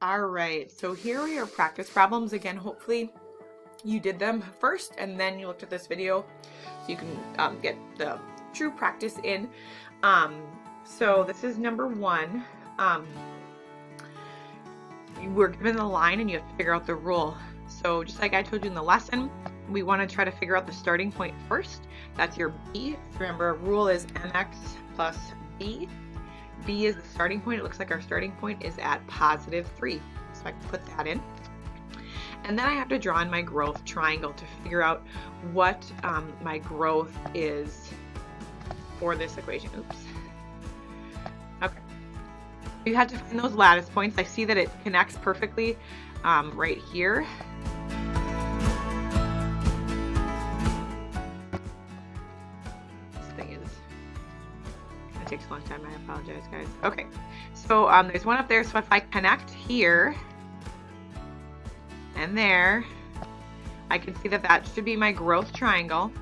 All right, so here are your practice problems. Again, hopefully you did them first and then you looked at this video so you can get the true practice in. So this is number one. You were given the line and you have to figure out the rule. So just like I told you in the lesson, we want to try to figure out the starting point first. That's your B. Remember, rule is mx plus b. B is the starting point. It looks like our starting point is at positive 3. So I can put that in. And then I have to draw in my growth triangle to figure out what my growth is for this equation. Oops. Okay. You have to find those lattice points. I see that it connects perfectly right here. It takes a long time. I apologize, guys. Okay, so there's one up there. So if I connect here and there, I can see that that should be my growth triangle.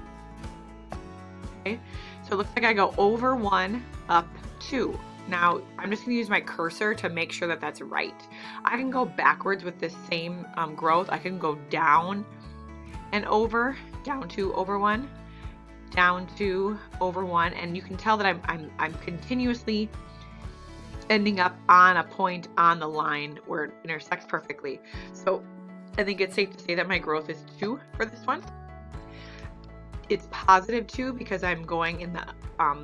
Okay, so it looks like I go over 1, up 2. Now I'm just going to use my cursor to make sure that that's right. I can go backwards with this same growth. I can go down and over, down 2 over 1. Down 2 over 1, and you can tell that I'm continuously ending up on a point on the line where it intersects perfectly. So I think it's safe to say that my growth is 2 for this one. It's positive 2 because I'm going in the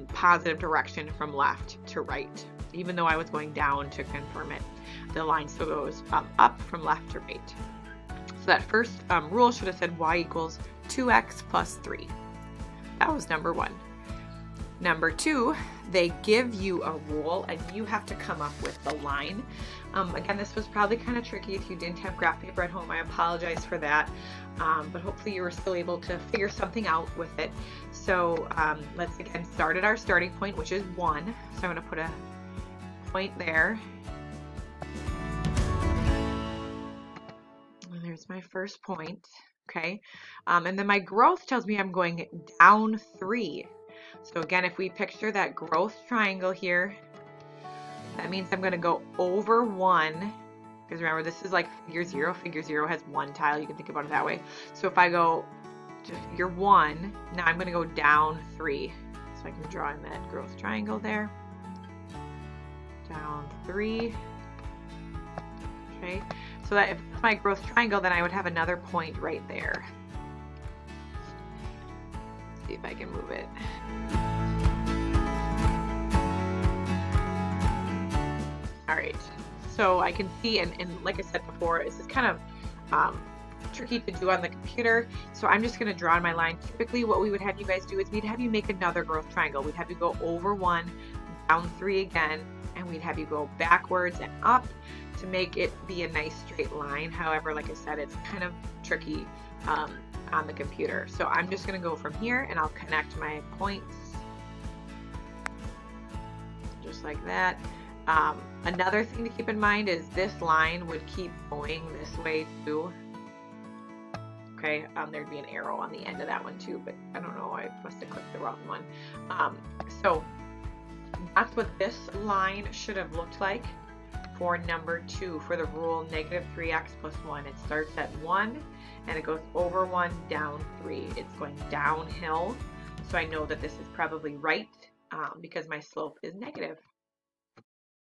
positive direction from left to right. Even though I was going down to confirm it, the line still goes up from left to right. So that first rule should have said y equals 2x plus 3. That was number 1. Number 2, they give you a rule and you have to come up with the line. Again, this was probably kind of tricky if you didn't have graph paper at home. I apologize for that, but hopefully you were still able to figure something out with it. So let's again start at our starting point, which is 1. So I'm going to put a point there. And there's my first point. Okay, and then my growth tells me I'm going down 3. So again, if we picture that growth triangle here, that means I'm going to go over 1, because remember, this is like figure 0. Figure 0 has 1 tile. You can think about it that way. So if I go to figure 1, now I'm going to go down 3. So I can draw in that growth triangle there. Down 3. Okay. So that if it's my growth triangle, then I would have another point right there. Let's see if I can move it. All right, so I can see, and like I said before, this is kind of tricky to do on the computer. So I'm just going to draw on my line. Typically what we would have you guys do is we'd have you make another growth triangle. We'd have you go over 1, down 3 again, and we'd have you go backwards and up to make it be a nice straight line. However, like I said, it's kind of tricky on the computer. So I'm just going to go from here and I'll connect my points just like that. Another thing to keep in mind is this line would keep going this way too. Okay, there'd be an arrow on the end of that one too, but I don't know, I must have clicked the wrong one. So that's what this line should have looked like for number 2 for the rule negative 3x plus 1. It starts at 1 and it goes over 1, down 3. It's going downhill. So I know that this is probably right because my slope is negative.